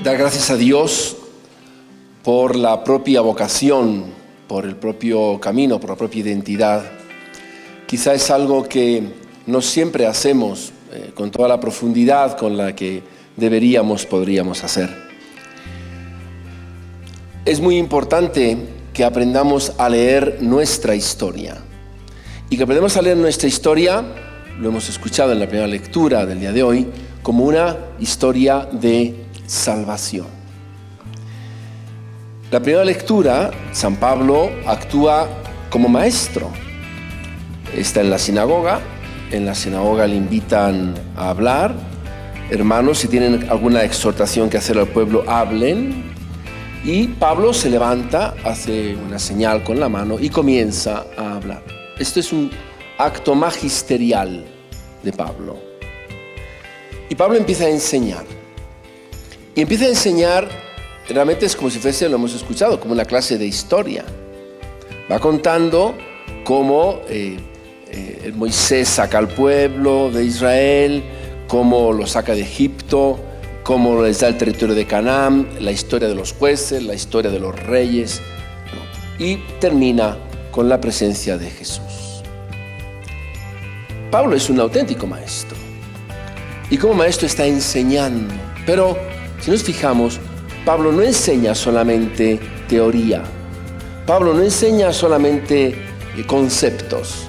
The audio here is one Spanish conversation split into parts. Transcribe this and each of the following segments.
dar gracias a Dios por la propia vocación, por el propio camino, por la propia identidad. Quizá es algo que no siempre hacemos con toda la profundidad con la que podríamos hacer. Es muy importante que aprendamos a leer nuestra historia. Y que aprendamos a leer nuestra historia, lo hemos escuchado en la primera lectura del día de hoy, como una historia de salvación. La primera lectura, San Pablo actúa como maestro. Está en la sinagoga le invitan a hablar. Hermanos, si tienen alguna exhortación que hacer al pueblo, hablen. Y Pablo se levanta, hace una señal con la mano y comienza a hablar. Esto es un acto magisterial de Pablo. Y Pablo empieza a enseñar. Y empieza a enseñar, realmente es como si fuese, lo hemos escuchado, como una clase de historia. Va contando cómo Moisés saca al pueblo de Israel, cómo lo saca de Egipto, cómo les da el territorio de Canaán, la historia de los jueces, la historia de los reyes, y termina con la presencia de Jesús. Pablo es un auténtico maestro, y como maestro está enseñando, pero si nos fijamos, Pablo no enseña solamente teoría, Pablo no enseña solamente conceptos,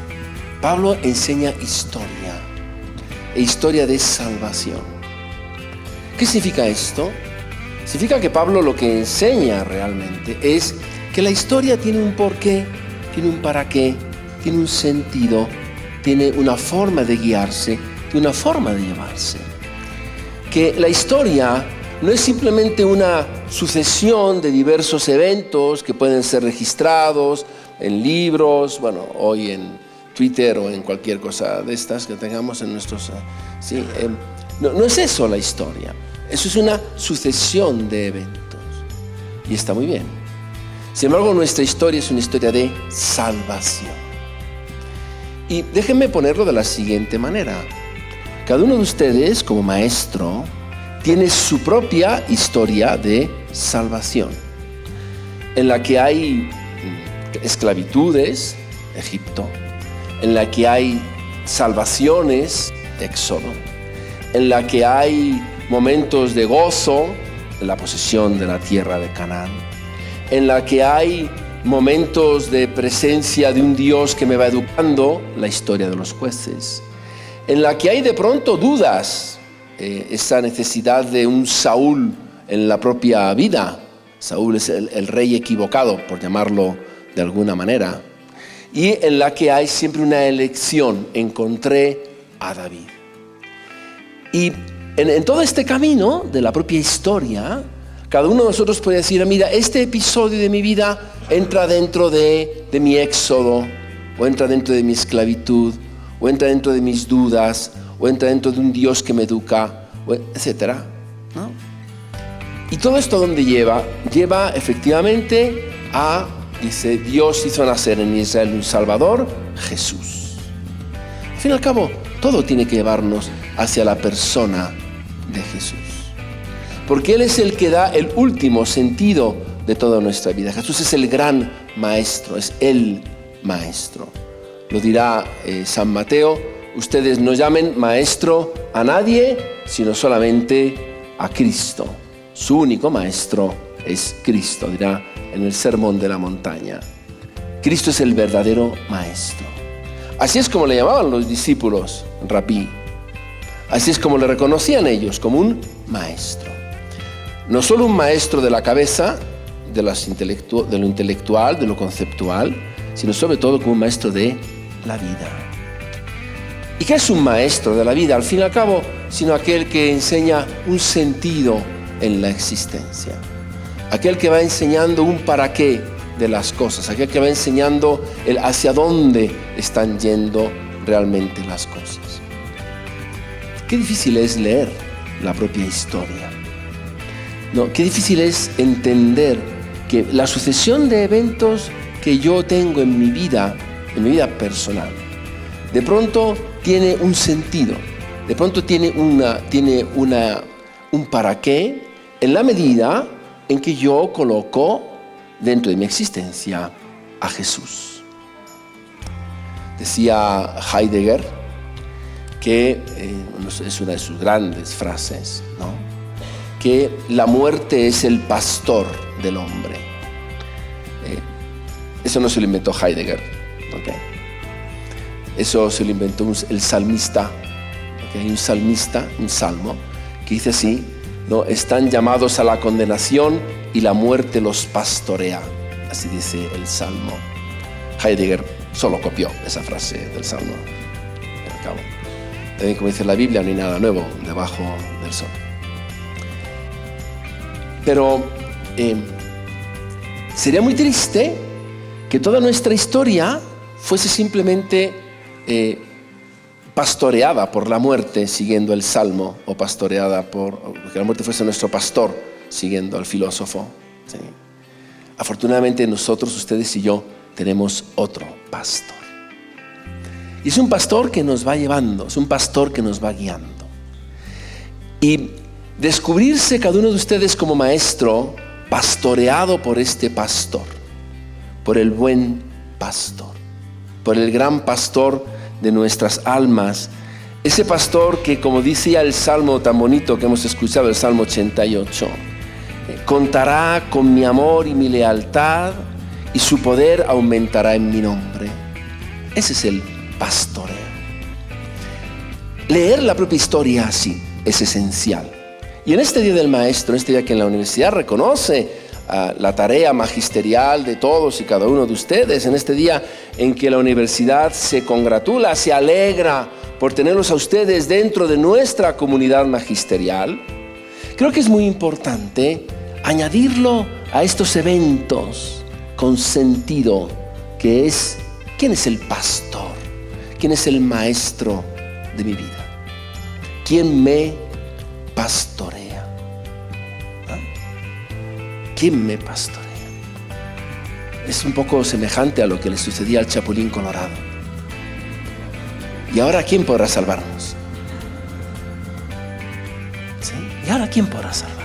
Pablo enseña historia, e historia de salvación. ¿Qué significa esto? Significa que Pablo lo que enseña realmente es que la historia tiene un porqué, tiene un para qué, tiene un sentido, tiene una forma de guiarse, tiene una forma de llevarse. Que la historia no es simplemente una sucesión de diversos eventos que pueden ser registrados en libros, hoy en Twitter o en cualquier cosa de estas que tengamos en nuestros... No es eso la historia. Eso es una sucesión de eventos. Y está muy bien. Sin embargo, nuestra historia es una historia de salvación. Y déjenme ponerlo de la siguiente manera. Cada uno de ustedes, como maestro, tiene su propia historia de salvación, en la que hay esclavitudes, Egipto, en la que hay salvaciones, Éxodo, en la que hay momentos de gozo, la posesión de la tierra de Canaán, en la que hay momentos de presencia de un Dios que me va educando, la historia de los jueces, en la que hay de pronto dudas, esa necesidad de un Saúl en la propia vida. Saúl es el rey equivocado, por llamarlo de alguna manera, y en la que hay siempre una elección. Encontré a David. Y en todo este camino de la propia historia, cada uno de nosotros puede decir, mira, este episodio de mi vida entra dentro de mi éxodo, o entra dentro de mi esclavitud, o entra dentro de mis dudas, o entra dentro de un Dios que me educa, etc., ¿no? Y todo esto, ¿dónde lleva? Lleva efectivamente a, dice, Dios hizo nacer en Israel un Salvador, Jesús. Al fin y al cabo, todo tiene que llevarnos hacia la persona de Jesús. Porque Él es el que da el último sentido de toda nuestra vida. Jesús es el gran maestro, es el maestro. Lo dirá San Mateo, ustedes no llamen maestro a nadie, sino solamente a Cristo. Su único maestro es Cristo, dirá en el Sermón de la Montaña. Cristo es el verdadero maestro. Así es como le llamaban los discípulos, Rabí. Así es como le reconocían ellos, como un maestro. No solo un maestro de la cabeza, de lo intelectual, de lo conceptual, sino sobre todo como un maestro de la vida. ¿Y qué es un maestro de la vida? Al fin y al cabo, sino aquel que enseña un sentido en la existencia. Aquel que va enseñando un para qué de las cosas. Aquel que va enseñando el hacia dónde están yendo realmente las cosas. Qué difícil es leer la propia historia. No, qué difícil es entender que la sucesión de eventos que yo tengo en mi vida personal, de pronto tiene un sentido, de pronto tiene un para qué, en la medida en que yo coloco dentro de mi existencia a Jesús. Decía Heidegger, que es una de sus grandes frases, ¿no?, que la muerte es el pastor del hombre. Eso no se lo inventó Heidegger, ¿okay? Eso se lo inventó el salmista. ¿Okay? Hay un salmista, un salmo, que dice así, ¿no?, están llamados a la condenación y la muerte los pastorea. Así dice el salmo. Heidegger solo copió esa frase del salmo. Al cabo. También, como dice la Biblia, no hay nada nuevo debajo del sol. Pero sería muy triste que toda nuestra historia fuese simplemente pastoreada por la muerte siguiendo el salmo, o pastoreada que la muerte fuese nuestro pastor siguiendo al filósofo, ¿sí? Afortunadamente nosotros, ustedes y yo, tenemos otro pastor. Y es un pastor que nos va llevando, es un pastor que nos va guiando. Y descubrirse cada uno de ustedes como maestro, pastoreado por este pastor, por el buen pastor, por el gran pastor de nuestras almas, ese pastor que, como decía el salmo tan bonito que hemos escuchado, el Salmo 88, contará con mi amor y mi lealtad, y su poder aumentará en mi nombre. Ese es el pastoreo. Leer la propia historia así es esencial. Y en este Día del Maestro, en este día que en la universidad reconoce la tarea magisterial de todos y cada uno de ustedes, en este día en que la universidad se congratula, se alegra por tenerlos a ustedes dentro de nuestra comunidad magisterial, creo que es muy importante añadirlo a estos eventos con sentido, que es: ¿quién es el pastor? ¿Quién es el maestro de mi vida? ¿Quién me pastorea? ¿Quién me pastorea? Es un poco semejante a lo que le sucedía al Chapulín Colorado. ¿Y ahora quién podrá salvarnos? ¿Sí? ¿Y ahora quién podrá salvarnos?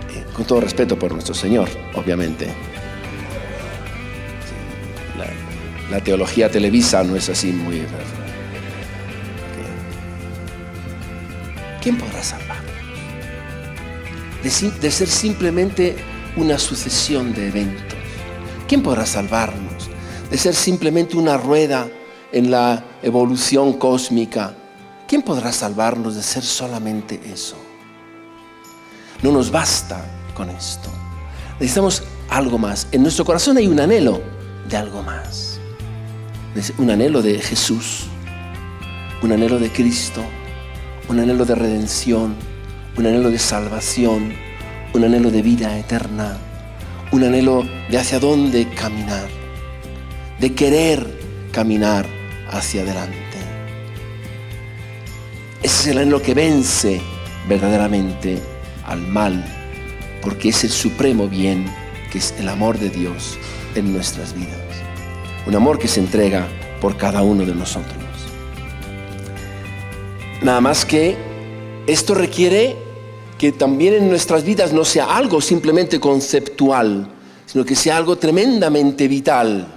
¿Okay? Con todo respeto por nuestro Señor, obviamente. Sí. La teología televisa no es así muy... ¿Okay? ¿Quién podrá salvarnos? De ser simplemente una sucesión de eventos. ¿Quién podrá salvarnos? De ser simplemente una rueda en la evolución cósmica. ¿Quién podrá salvarnos de ser solamente eso? No nos basta con esto. Necesitamos algo más. En nuestro corazón hay un anhelo de algo más. Un anhelo de Jesús, un anhelo de Cristo, un anhelo de redención, un anhelo de salvación, un anhelo de vida eterna, un anhelo de hacia dónde caminar, de querer caminar hacia adelante. Ese es el anhelo que vence verdaderamente al mal, porque es el supremo bien, que es el amor de Dios en nuestras vidas. Un amor que se entrega por cada uno de nosotros. Nada más que esto requiere que también en nuestras vidas no sea algo simplemente conceptual, sino que sea algo tremendamente vital.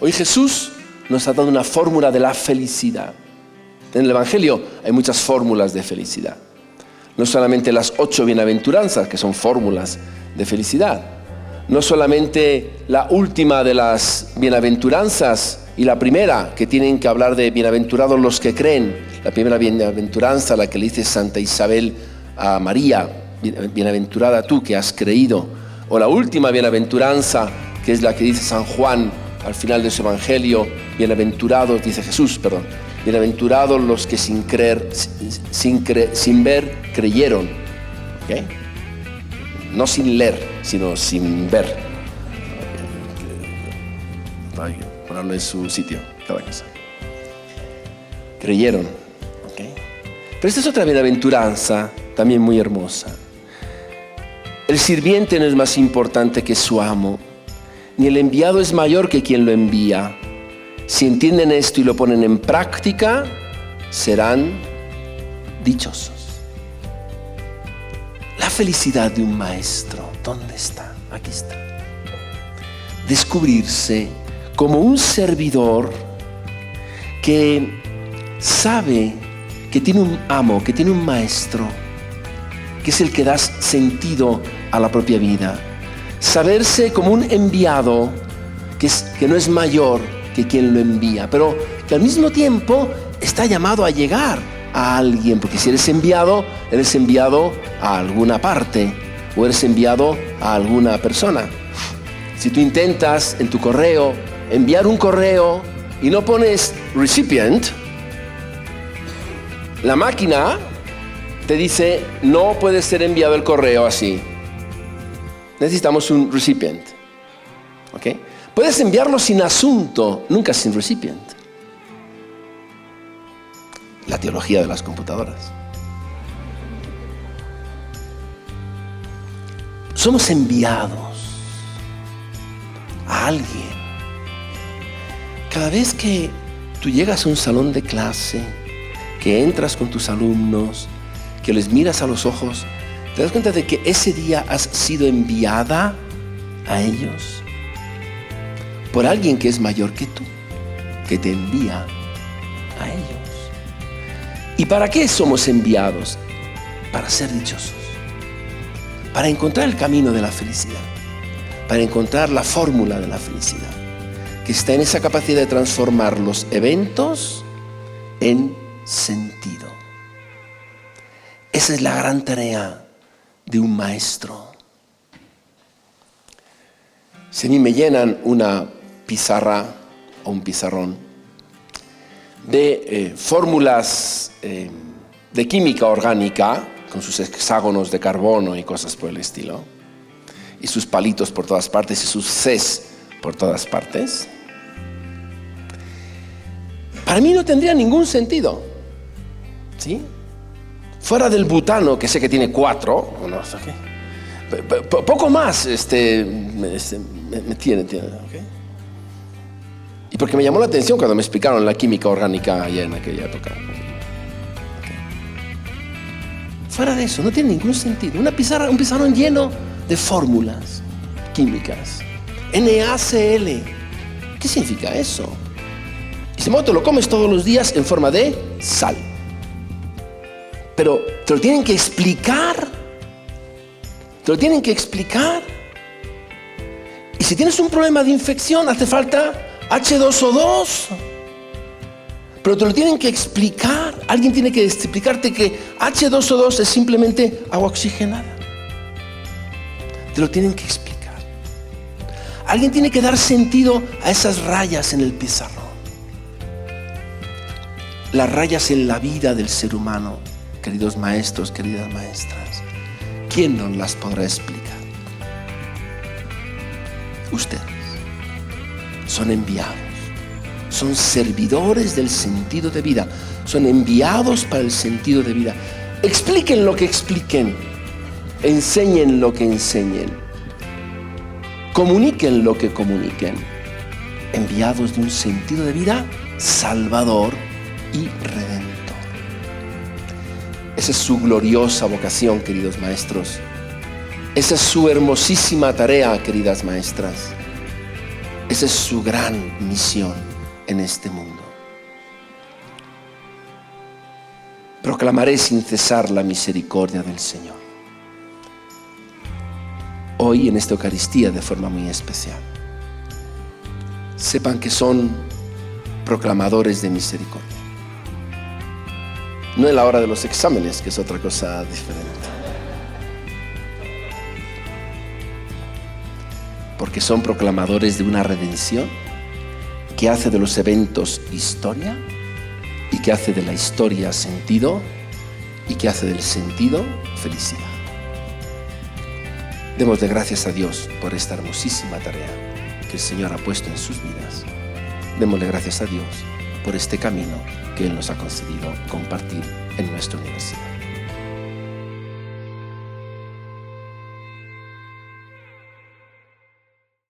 Hoy Jesús nos ha dado una fórmula de la felicidad. En el Evangelio hay muchas fórmulas de felicidad. No solamente las 8 bienaventuranzas, que son fórmulas de felicidad. No solamente la última de las bienaventuranzas y la primera, que tienen que hablar de bienaventurados los que creen. La primera bienaventuranza, la que le dice Santa Isabel a María: bienaventurada tú que has creído. O la última bienaventuranza, que es la que dice San Juan al final de su Evangelio: bienaventurados, dice Jesús, perdón, bienaventurados los que sin ver creyeron. ¿Okay? No sin leer, sino sin ver. Hay que ponerlo en su sitio, cada cosa. Creyeron. ¿Okay? Pero esta es otra bienaventuranza también muy hermosa. El sirviente no es más importante que su amo, ni el enviado es mayor que quien lo envía. Si entienden esto y lo ponen en práctica, serán dichosos. La felicidad de un maestro, ¿dónde está? Aquí está. Descubrirse como un servidor que sabe que tiene un amo, que tiene un maestro, que es el que da sentido a la propia vida. Saberse como un enviado que no es mayor que quien lo envía, pero que al mismo tiempo está llamado a llegar a alguien, porque si eres enviado a alguna parte o eres enviado a alguna persona. Si tú intentas en tu correo enviar un correo y no pones recipient, la máquina te dice no puede ser enviado el correo así. Necesitamos un recipient. ¿Ok? Puedes enviarlo sin asunto, nunca sin recipient. La teología de las computadoras. Somos enviados a alguien. Cada vez que tú llegas a un salón de clase, que entras con tus alumnos, que les miras a los ojos, te das cuenta de que ese día has sido enviada a ellos por alguien que es mayor que tú, que te envía a ellos. ¿Y para qué somos enviados? Para ser dichosos, para encontrar el camino de la felicidad, para encontrar la fórmula de la felicidad, que está en esa capacidad de transformar los eventos en sentido. Esa es la gran tarea de un maestro. Si a mí me llenan una pizarra o un pizarrón de fórmulas de química orgánica, con sus hexágonos de carbono y cosas por el estilo, y sus palitos por todas partes y sus Cs por todas partes, para mí no tendría ningún sentido, ¿sí? Fuera del butano, que sé que tiene 4, no sé qué, poco más me tiene, ¿okay? Y porque me llamó la atención cuando me explicaron la química orgánica allá en aquella época. Okay. Fuera de eso, no tiene ningún sentido. Una pizarra, un pizarrón lleno de fórmulas químicas. NaCl. ¿Qué significa eso? Y si te lo comes todos los días en forma de sal. Pero te lo tienen que explicar. Te lo tienen que explicar. Y si tienes un problema de infección, hace falta H2O2. Pero te lo tienen que explicar. Alguien tiene que explicarte que H2O2 es simplemente agua oxigenada. Te lo tienen que explicar. Alguien tiene que dar sentido a esas rayas en el pizarrón. Las rayas en la vida del ser humano, queridos maestros, queridas maestras. ¿Quién nos las podrá explicar? Ustedes. Son enviados. Son servidores del sentido de vida. Son enviados para el sentido de vida. Expliquen lo que expliquen. Enseñen lo que enseñen. Comuniquen lo que comuniquen. Enviados de un sentido de vida salvador y redentor. Esa es su gloriosa vocación, queridos maestros. Esa es su hermosísima tarea, queridas maestras. Esa es su gran misión en este mundo. Proclamaré sin cesar la misericordia del Señor. Hoy en esta Eucaristía de forma muy especial. Sepan que son proclamadores de misericordia. No en la hora de los exámenes, que es otra cosa diferente. Porque son proclamadores de una redención que hace de los eventos historia y que hace de la historia sentido y que hace del sentido felicidad. Démosle gracias a Dios por esta hermosísima tarea que el Señor ha puesto en sus vidas. Démosle gracias a Dios por este camino que Él nos ha concedido compartir en nuestra universidad.